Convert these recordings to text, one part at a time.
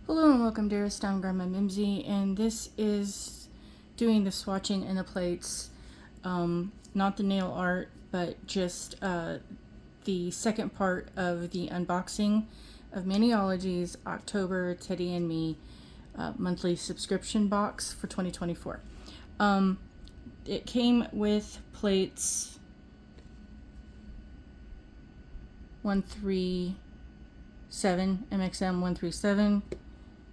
Hello and welcome, dearest. I'm Grandma Mimsy, and this is doing the swatching and the plates. Not the nail art, but just the second part of the unboxing of Maniology's October Teddy and Me monthly subscription box for 2024. It came with plates 137, MxM 137,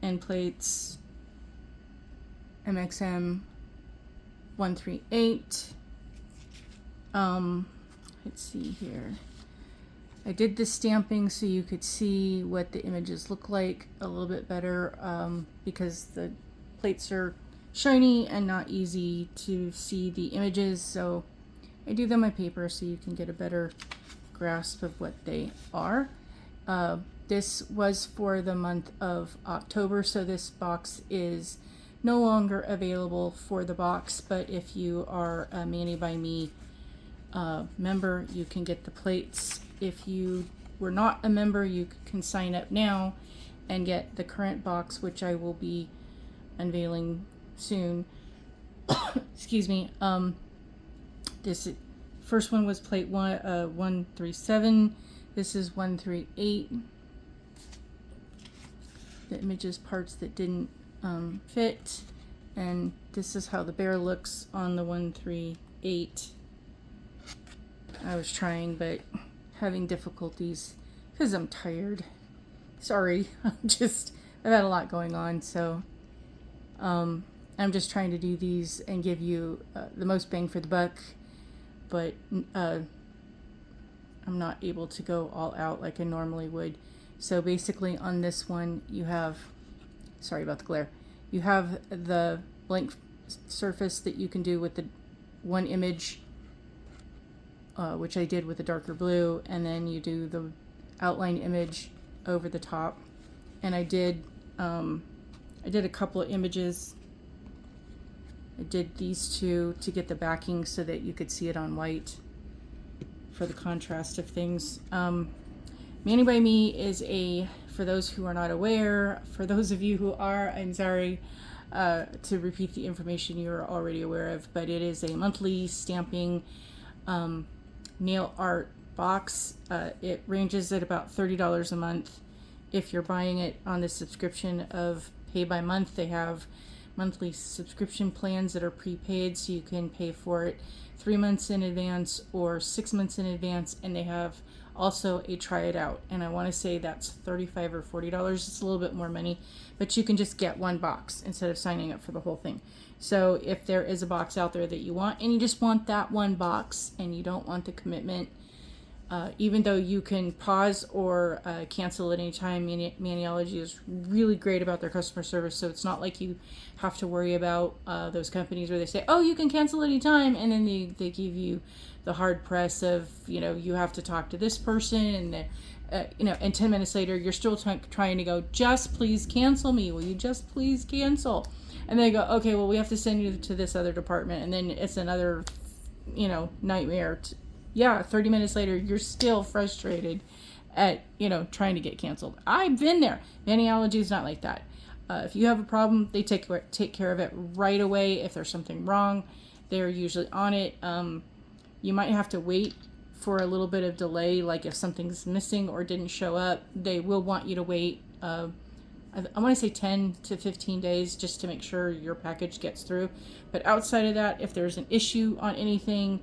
and plates MxM 138. Let's see here. I did the stamping so you could see what the images look like a little bit better, because the plates are shiny and not easy to see the images, so I do them on paper so you can get a better grasp of what they are. This was for the month of October, so this box is no longer available for the box, but if you are a Mani by Me member, you can get the plates. If you were not a member, you can sign up now and get the current box, which I will be unveiling soon. Excuse me. This first one was plate 137. This is 138. The images parts that didn't fit, and this is how the bear looks on the 138. I was trying, but having difficulties because I'm tired. Sorry, I've had a lot going on, so I'm just trying to do these and give you the most bang for the buck, but I'm not able to go all out like I normally would. So basically on this one you have, sorry about the glare, you have the blank surface that you can do with the one image, which I did with the darker blue, and then you do the outline image over the top. And I did a couple of images. I did these two to get the backing so that you could see it on white for the contrast of things. Mani by Me is for those who are not aware, for those of you who are, I'm sorry to repeat the information you're already aware of, but it is a monthly stamping nail art box. It ranges at about $30 a month. If you're buying it on the subscription of pay by month, they have monthly subscription plans that are prepaid, so you can pay for it 3 months in advance or 6 months in advance, and they have also a try it out, and I want to say that's $35 or $40. It's a little bit more money, but you can just get one box instead of signing up for the whole thing. So if there is a box out there that you want and you just want that one box and you don't want the commitment, even though you can pause or cancel at any time, Maniology is really great about their customer service, so it's not like you have to worry about those companies where they say, oh, you can cancel any time, and then they give you the hard press of, you have to talk to this person, and and 10 minutes later you're still trying to go, just please cancel me, will you just please cancel? And they go, okay, well, we have to send you to this other department, and then it's another nightmare. 30 minutes later you're still frustrated at trying to get canceled. I've been there. Maniology is not like that. If you have a problem, they take care of it right away. If there's something wrong, they're usually on it. You might have to wait for a little bit of delay, like if something's missing or didn't show up, they will want you to wait I want to say 10 to 15 days just to make sure your package gets through. But outside of that, if there's an issue on anything,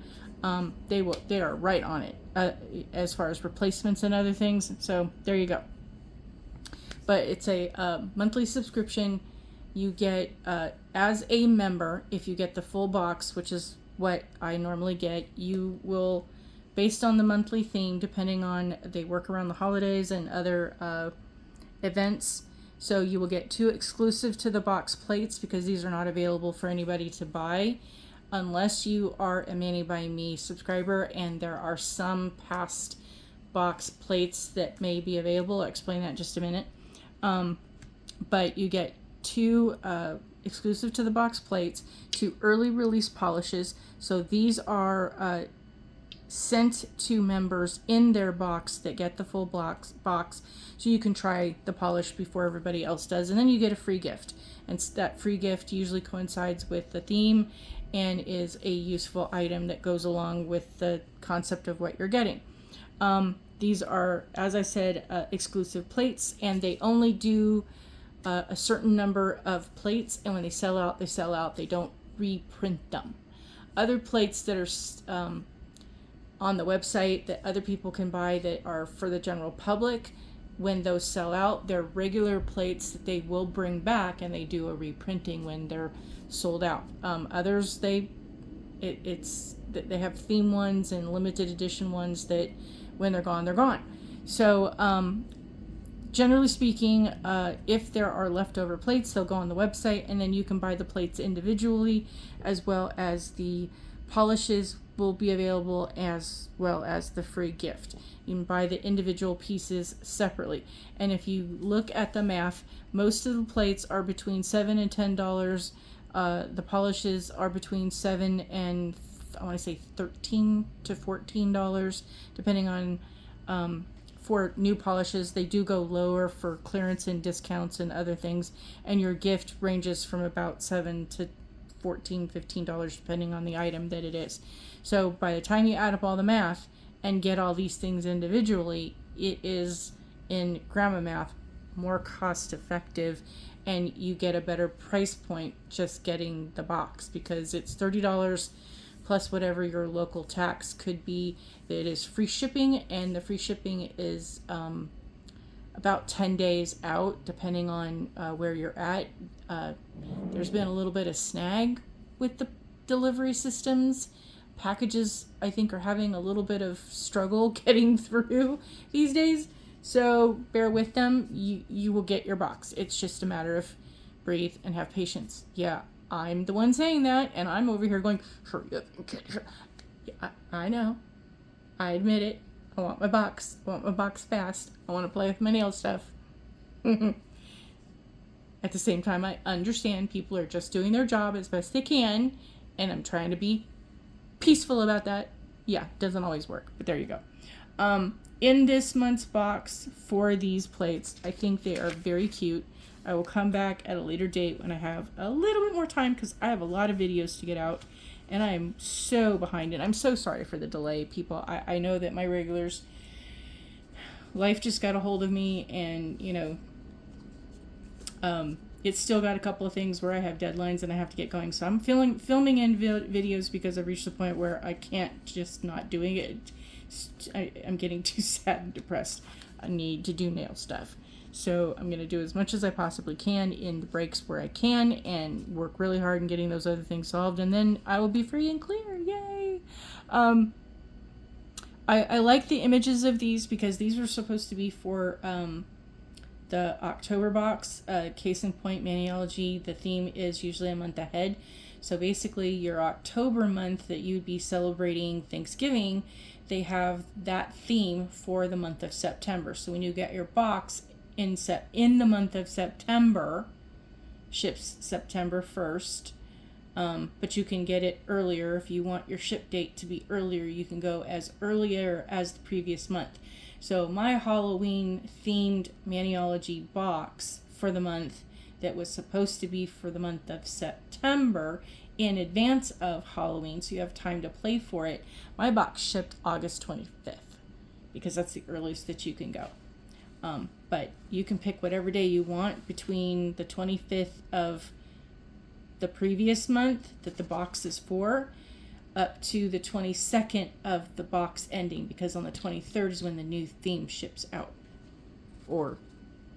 they are right on it as far as replacements and other things. So there you go. But it's a monthly subscription. You get as a member, if you get the full box, which is what I normally get, you will, based on the monthly theme, depending on, they work around the holidays and other events. So you will get 2 exclusive to the box plates, because these are not available for anybody to buy unless you are a Mani by Me subscriber, and there are some past box plates that may be available. I'll explain that in just a minute. But you get 2 exclusive to the box plates, 2 early release polishes. So these are sent to members in their box that get the full box, so you can try the polish before everybody else does, and then you get a free gift. And that free gift usually coincides with the theme and is a useful item that goes along with the concept of what you're getting. These are, as I said, exclusive plates, and they only do a certain number of plates, and when they sell out, they sell out. They don't reprint them. Other plates that are on the website that other people can buy that are for the general public, when those sell out, they're regular plates that they will bring back, and they do a reprinting when they're sold out. Others, they have theme ones and limited edition ones that when they're gone, they're gone. So generally speaking, if there are leftover plates, they'll go on the website, and then you can buy the plates individually, as well as the polishes will be available, as well as the free gift. You can buy the individual pieces separately. And if you look at the math, most of the plates are between $7 and $10. The polishes are between $7 and I want to say $13 to $14, depending on for new polishes. They do go lower for clearance and discounts and other things, and your gift ranges from about $7 to $14, $15, depending on the item that it is. So by the time you add up all the math and get all these things individually, it is, in grandma math, more cost effective, and you get a better price point just getting the box, because it's $30 plus whatever your local tax could be. It is free shipping, and the free shipping is about 10 days out, depending on where you're at. There's been a little bit of snag with the delivery systems. Packages, I think, are having a little bit of struggle getting through these days. So bear with them. You will get your box. It's just a matter of breathe and have patience. Yeah, I'm the one saying that, and I'm over here going, hurry up and get her. Yeah, I know. I admit it. I want my box. I want my box fast. I want to play with my nail stuff. At the same time, I understand people are just doing their job as best they can, and I'm trying to be peaceful about that. Yeah, doesn't always work, but there you go. In this month's box for these plates, I think they are very cute. I will come back at a later date when I have a little bit more time, because I have a lot of videos to get out, and I am so behind it. I'm so sorry for the delay, people. I know that my regulars, life just got a hold of me, and it's still got a couple of things where I have deadlines and I have to get going. So I'm filming in videos because I've reached the point where I can't just not doing it. I'm getting too sad and depressed. I need to do nail stuff. So I'm going to do as much as I possibly can in the breaks where I can, and work really hard in getting those other things solved. And then I will be free and clear. Yay! I like the images of these, because these were supposed to be for the October box. Case in point, Maniology, the theme is usually a month ahead. So basically your October month that you'd be celebrating Thanksgiving, they have that theme for the month of September. So when you get your box in the month of September, ships September 1st, but you can get it earlier. If you want your ship date to be earlier, you can go as earlier as the previous month. So my Halloween themed Maniology box for the month that was supposed to be for the month of September, in advance of Halloween, so you have time to play for it, my box shipped August 25th, because that's the earliest that you can go. But you can pick whatever day you want between the 25th of the previous month that the box is for, up to the 22nd of the box ending, because on the 23rd is when the new theme ships out or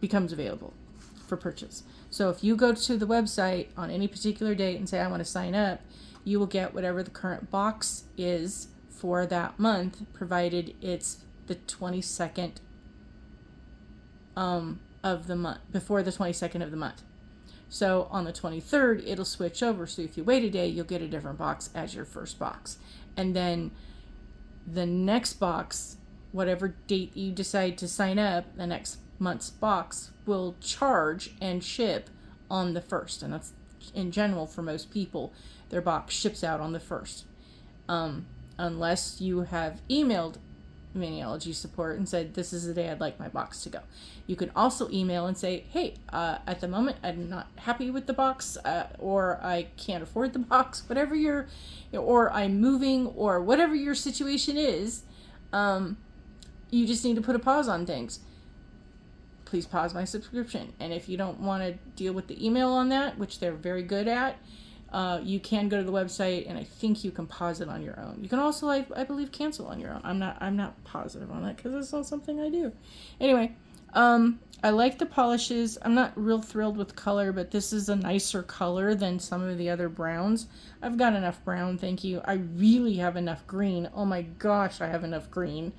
becomes available for purchase. So if you go to the website on any particular date and say, I want to sign up, you will get whatever the current box is for that month, provided it's the 22nd of the month, before the 22nd of the month. So on the 23rd, it'll switch over. So if you wait a day, you'll get a different box as your first box. And then the next box, whatever date you decide to sign up, the next month's box will charge and ship on the 1st. And that's in general for most people. Their box ships out on the 1st. unless you have emailed Maniology support and said, this is the day I'd like my box to go. You can also email and say, hey, at the moment I'm not happy with the box, or I can't afford the box, whatever or I'm moving, or whatever your situation is. You just need to put a pause on things. Please pause my subscription. And if you don't want to deal with the email on that, which they're very good at, you can go to the website, and I think you can pause it on your own. You can also, I believe, cancel on your own. I'm not positive on that because it's not something I do. Anyway, I like the polishes. I'm not real thrilled with color, but this is a nicer color than some of the other browns. I've got enough brown, thank you. I really have enough green. Oh my gosh, I have enough green.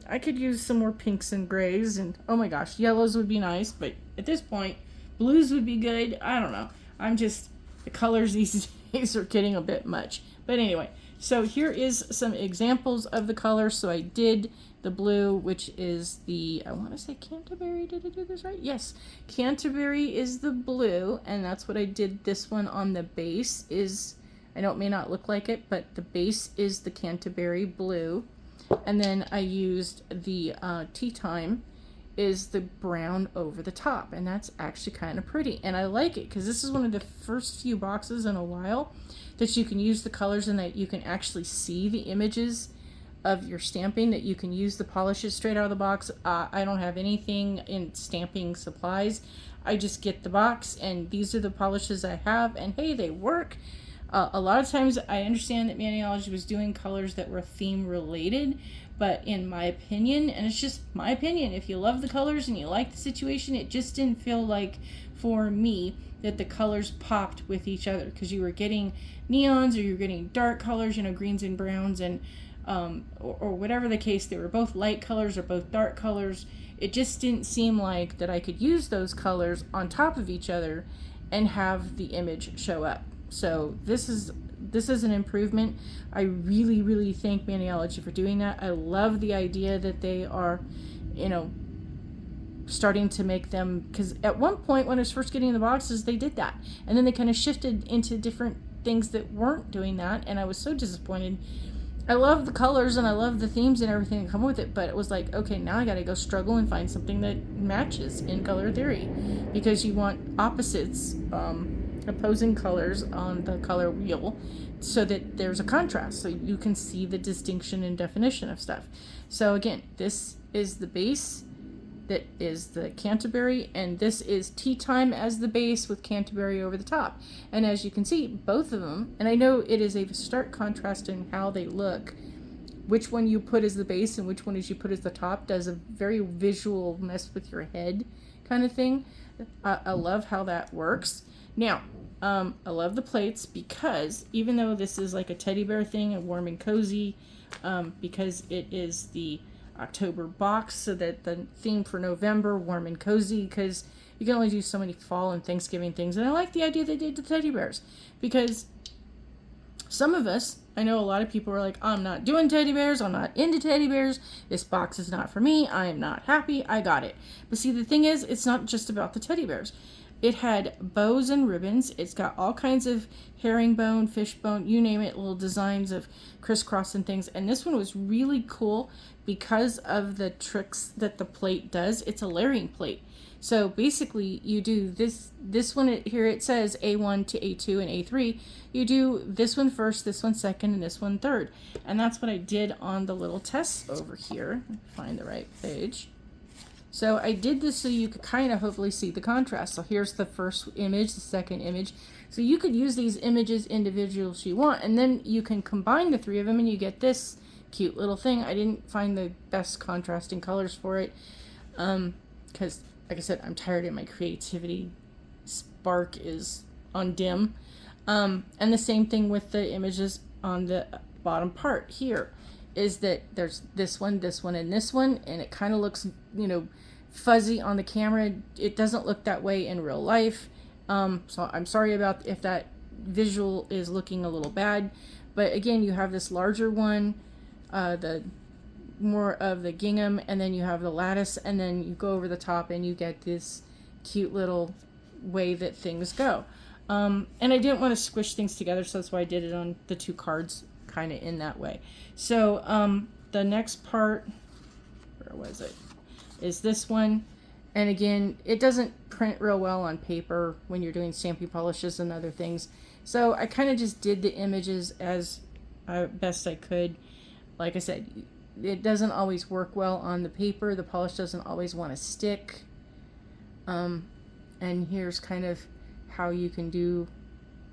I could use some more pinks and grays, and oh my gosh, yellows would be nice, but at this point, blues would be good. I don't know. The colors these days are getting a bit much. But anyway, so here is some examples of the colors. So I did the blue, which is the, I want to say Canterbury. Did I do this right? Yes. Canterbury is the blue, and that's what I did. This one on the base is, I know it may not look like it, but the base is the Canterbury blue. And then I used the Tea Time is the brown over the top, and that's actually kind of pretty, and I like it because this is one of the first few boxes in a while that you can use the colors and that you can actually see the images of your stamping, that you can use the polishes straight out of the box. I don't have anything in stamping supplies. I just get the box, and these are the polishes I have, and hey, they work. A lot of times I understand that Maniology was doing colors that were theme related, but in my opinion, and it's just my opinion, if you love the colors and you like the situation, it just didn't feel like, for me, that the colors popped with each other, because you were getting neons or you were getting dark colors, greens and browns, and or whatever the case, they were both light colors or both dark colors. It just didn't seem like that I could use those colors on top of each other and have the image show up. So this is an improvement. I really, really thank Maniology for doing that. I love the idea that they are, starting to make them, because at one point when I was first getting the boxes, they did that. And then they kind of shifted into different things that weren't doing that, and I was so disappointed. I love the colors and I love the themes and everything that come with it, but it was like, okay, now I gotta go struggle and find something that matches in color theory, because you want opposites, opposing colors on the color wheel so that there's a contrast, so you can see the distinction and definition of stuff. So again, this is the base that is the Canterbury, and this is Tea Time as the base with Canterbury over the top. And as you can see, both of them, and I know it is a stark contrast in how they look, which one you put as the base and which one is you put as the top does a very visual mess with your head kind of thing. I love how that works. Now, I love the plates, because even though this is like a teddy bear thing, a warm and cozy, because it is the October box, so that the theme for November, warm and cozy, because you can only do so many fall and Thanksgiving things. And I like the idea they did the teddy bears, because some of us, I know a lot of people are like, I'm not doing teddy bears, I'm not into teddy bears, this box is not for me, I am not happy, I got it. But see, the thing is, it's not just about the teddy bears. It had bows and ribbons. It's got all kinds of herringbone, fishbone, you name it, little designs of crisscross and things. And this one was really cool because of the tricks that the plate does. It's a layering plate. So basically you do this one here, it says A1 to A2 and A3. You do this one first, this one second, and this one third. And that's what I did on the little tests over here. Find the right page. So I did this so you could kind of hopefully see the contrast. So here's the first image, the second image. So you could use these images individually if you want, and then you can combine the three of them and you get this cute little thing. I didn't find the best contrasting colors for it, because like I said, I'm tired and my creativity spark is on dim. And the same thing with the images on the bottom part here, is that there's this one, and this one, and it kind of looks, fuzzy on the camera. It doesn't look that way in real life. So I'm sorry about if that visual is looking a little bad. But again, you have this larger one, the more of the gingham, and then you have the lattice, and then you go over the top and you get this cute little way that things go. And I didn't want to squish things together, so that's why I did it on the 2 cards kind of in that way. So the next part, where was it, is this one. And again, it doesn't print real well on paper when you're doing stamping polishes and other things. So I kind of just did the images as best I could. Like I said, it doesn't always work well on the paper. The polish doesn't always want to stick. And here's kind of how you can do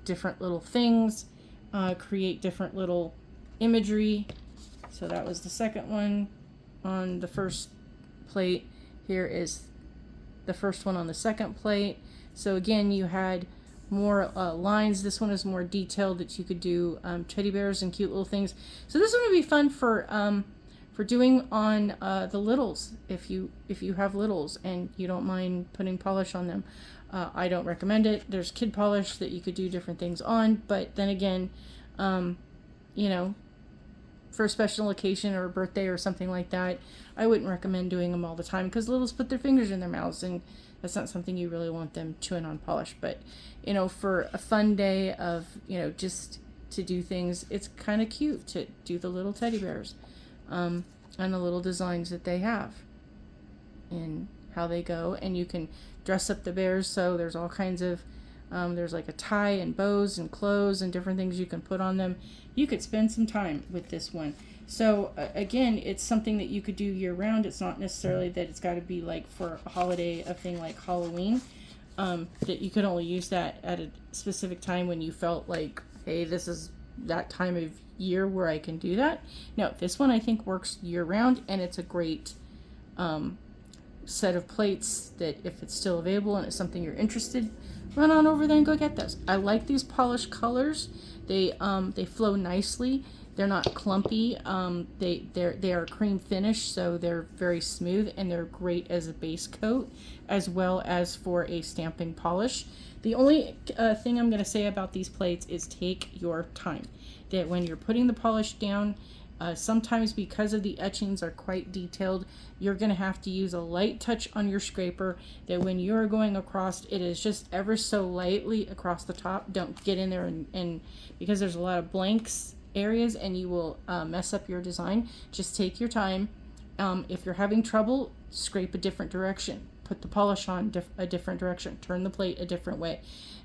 different little things, create different little imagery. So that was the second one on the first plate. Here is the first one on the second plate. So again, you had more lines. This one is more detailed, that you could do teddy bears and cute little things. So this one would be fun for doing on the littles, if you have littles and you don't mind putting polish on them. I don't recommend it. There's kid polish that you could do different things on, but then again, you know, for a special occasion or a birthday or something like that, I wouldn't recommend doing them all the time, because littles put their fingers in their mouths, and that's not something you really want them chewing on polish. But, you know, for a fun day of, you know, just to do things, it's kind of cute to do the little teddy bears, and the little designs that they have and how they go. And you can dress up the bears, so there's all kinds of there's like a tie and bows and clothes and different things you can put on them. You could spend some time with this one. So again, it's something that you could do year round. It's not necessarily that it's got to be like for a holiday, a thing like Halloween, that you could only use that at a specific time when you felt like, hey, this is that time of year where I can do that. No, this one I think works year round, and it's a great set of plates that if it's still available and it's something you're interested, run on over there and go get those. I like these polished colors. They flow nicely. They're not clumpy. They are cream finish, so they're very smooth, and they're great as a base coat as well as for a stamping polish. The only thing I'm going to say about these plates is take your time. That when you're putting the polish down, sometimes because of the etchings are quite detailed, you're going to have to use a light touch on your scraper, that when you're going across, it is just ever so lightly across the top. Don't get in there and because there's a lot of blanks areas and you will mess up your design. Just take your time. If you're having trouble, scrape a different direction. Put the polish on a different direction. Turn the plate a different way.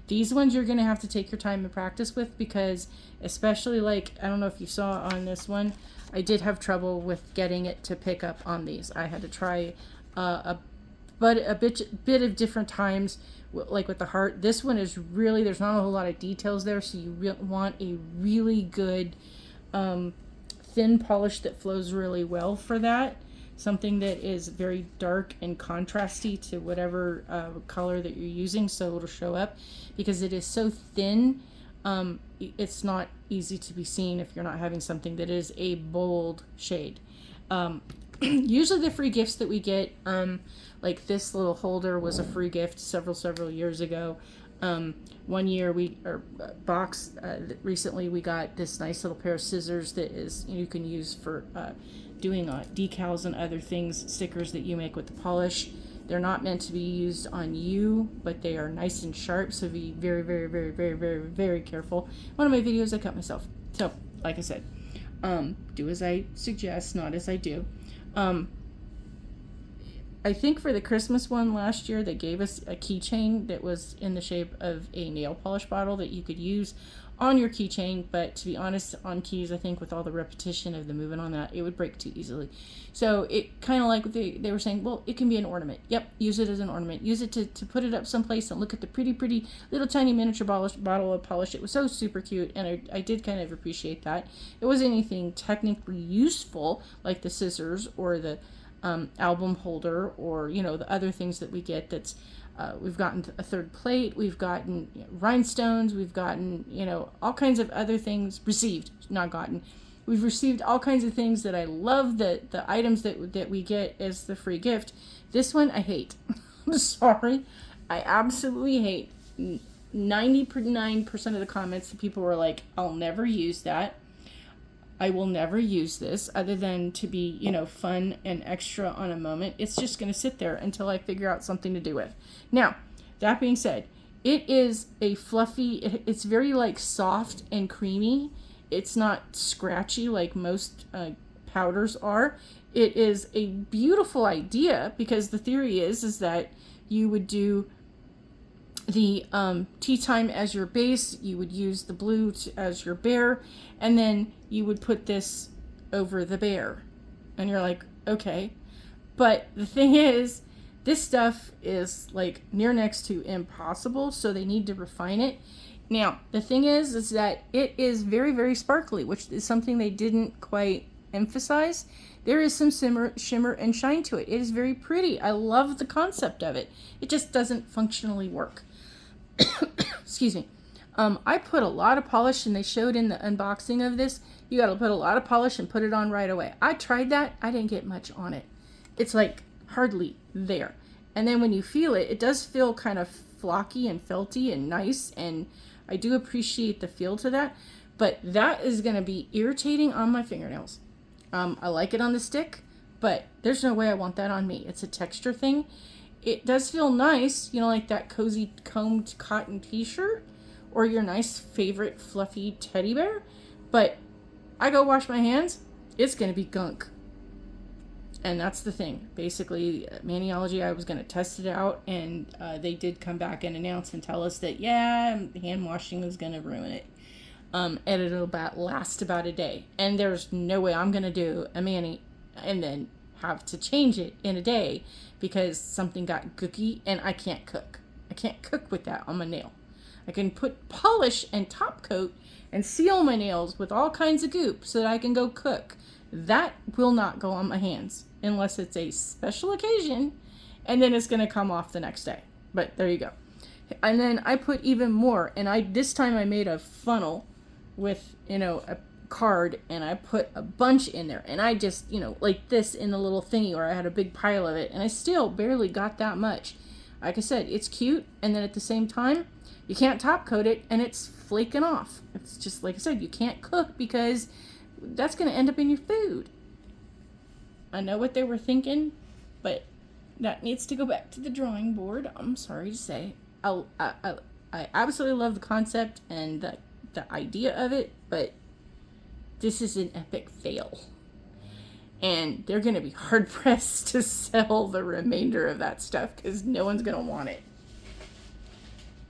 These ones you're going to have to take your time and practice with, because especially, like, I don't know if you saw on this one, I did have trouble with getting it to pick up on these. I had to try a bit of different times, like with the heart. This one is really, there's not a whole lot of details there, so you want a really good thin polish that flows really well for that. Something that is very dark and contrasty to whatever color that you're using, so it'll show up. Because it is so thin, it's not easy to be seen if you're not having something that is a bold shade. Usually the free gifts that we get, like this little holder was a free gift several years ago. One year recently we got this nice little pair of scissors that is, you can use for doing decals and other things, stickers that you make with the polish. They're not meant to be used on you, but they are nice and sharp, so be very, very, very, very, very, very careful. One of my videos I cut myself. So, like I said, do as I suggest, not as I do. I think for the Christmas one last year, they gave us a keychain that was in the shape of a nail polish bottle that you could use on your keychain, but to be honest, on keys, I think with all the repetition of the movement on that, it would break too easily. So it kind of like they were saying, well, it can be an ornament. Yep, use it as an ornament. Use it to put it up someplace and look at the pretty little tiny miniature bottle of polish. It was so super cute, and I did kind of appreciate that. It wasn't anything technically useful like the scissors or the album holder, or the other things that we get. That's we've gotten a third plate, we've gotten rhinestones, we've gotten all kinds of other things received, not gotten. We've received all kinds of things that I love, the items that we get as the free gift. This one I hate. I'm sorry, I absolutely hate. 99% of the comments, the people were like, I'll never use that. I will never use this other than to be, fun and extra on a moment. It's just going to sit there until I figure out something to do with. Now, that being said, It is a fluffy, it's very like soft and creamy. It's not scratchy like most powders are. It is a beautiful idea because the theory is that you would do the tea time as your base, you would use the blue as your bear, and then you would put this over the bear. And you're like, okay. But the thing is, this stuff is like near next to impossible, so they need to refine it. Now, the thing is that it is very, very sparkly, which is something they didn't quite emphasize. There is some shimmer and shine to it. It is very pretty. I love the concept of it. It just doesn't functionally work. Excuse me. I put a lot of polish, and they showed in the unboxing of this, you got to put a lot of polish and put it on right away. I tried that. I didn't get much on it. It's like hardly there. And then when you feel it, it does feel kind of flocky and felty and nice, and I do appreciate the feel to that, but that is going to be irritating on my fingernails. I like it on the stick, but there's no way I want that on me. It's a texture thing. It does feel nice, you know, like that cozy combed cotton t-shirt or your nice favorite fluffy teddy bear, but I go wash my hands, it's going to be gunk. And that's the thing. Basically, Maniology, I was going to test it out, and they did come back and announce and tell us that, yeah, hand washing was going to ruin it. And it'll last about a day. And there's no way I'm going to do a mani and then have to change it in a day because something got gooky and I can't cook. I can't cook with that on my nail. I can put polish and top coat and seal my nails with all kinds of goop so that I can go cook. That will not go on my hands unless it's a special occasion, and then it's going to come off the next day. But there you go. And then I put even more, and this time I made a funnel with, you know, a card, and I put a bunch in there, and I just, you know, like this in the little thingy where I had a big pile of it, and I still barely got that much. Like I said, it's cute, and then at the same time, you can't top coat it, and it's flaking off. It's just, like I said, you can't cook because that's going to end up in your food. I know what they were thinking, but that needs to go back to the drawing board. I'm sorry to say. I absolutely love the concept and the idea of it, but this is an epic fail. And they're going to be hard-pressed to sell the remainder of that stuff because no one's going to want it.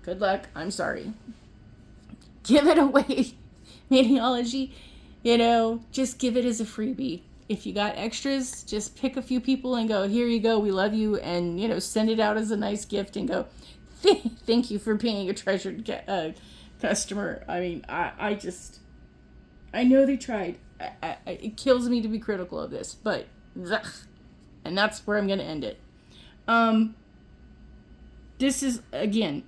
Good luck. I'm sorry. Give it away. Maniology, you know, just give it as a freebie. If you got extras, just pick a few people and go, here you go, we love you, and, you know, send it out as a nice gift and go, thank you for being a treasured customer. I mean, I know they tried. It kills me to be critical of this, but, and that's where I'm going to end it. This is, again,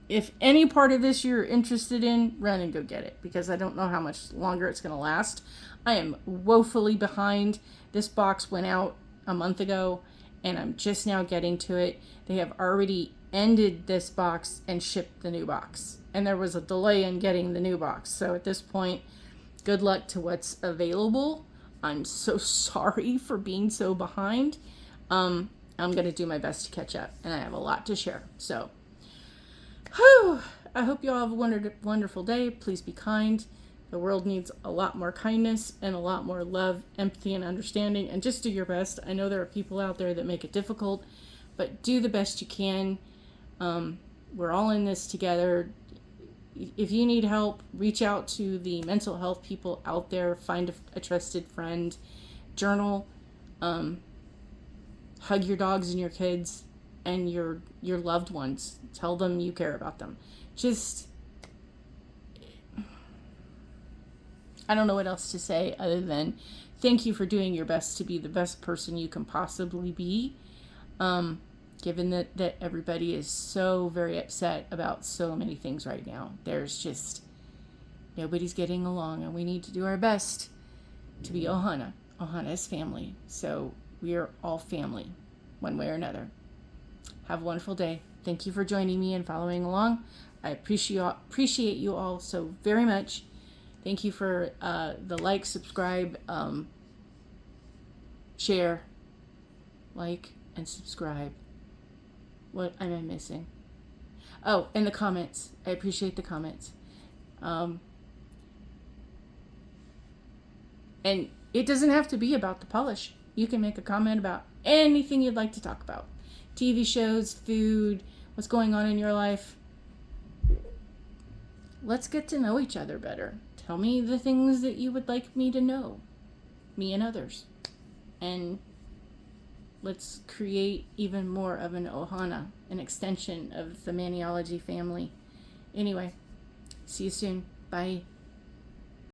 if any part of this you're interested in, run and go get it, because I don't know how much longer it's going to last. I am woefully behind. This box went out a month ago, and I'm just now getting to it. They have already ended this box and shipped the new box, and there was a delay in getting the new box. So at this point, good luck to what's available. I'm so sorry for being so behind. I'm going to do my best to catch up, and I have a lot to share. So, I hope you all have a wonderful day. Please be kind. The world needs a lot more kindness and a lot more love, empathy, and understanding. And just do your best. I know there are people out there that make it difficult, but do the best you can. We're all in this together. If you need help, reach out to the mental health people out there. Find a trusted friend. Journal. Hug your dogs and your kids and your loved ones. Tell them you care about them. Just, I don't know what else to say other than thank you for doing your best to be the best person you can possibly be. Given that everybody is so very upset about so many things right now. There's just, nobody's getting along, and we need to do our best to be Ohana. Ohana is family. So we are all family, one way or another. Have a wonderful day. Thank you for joining me and following along. I appreciate you all so very much. Thank you for the like, subscribe, share, like, and subscribe. What am I missing? Oh, and the comments. I appreciate the comments. And it doesn't have to be about the polish. You can make a comment about anything you'd like to talk about. TV shows, food, what's going on in your life. Let's get to know each other better. Tell me the things that you would like me to know, me and others. And let's create even more of an ohana, an extension of the Maniology family. Anyway, see you soon. Bye.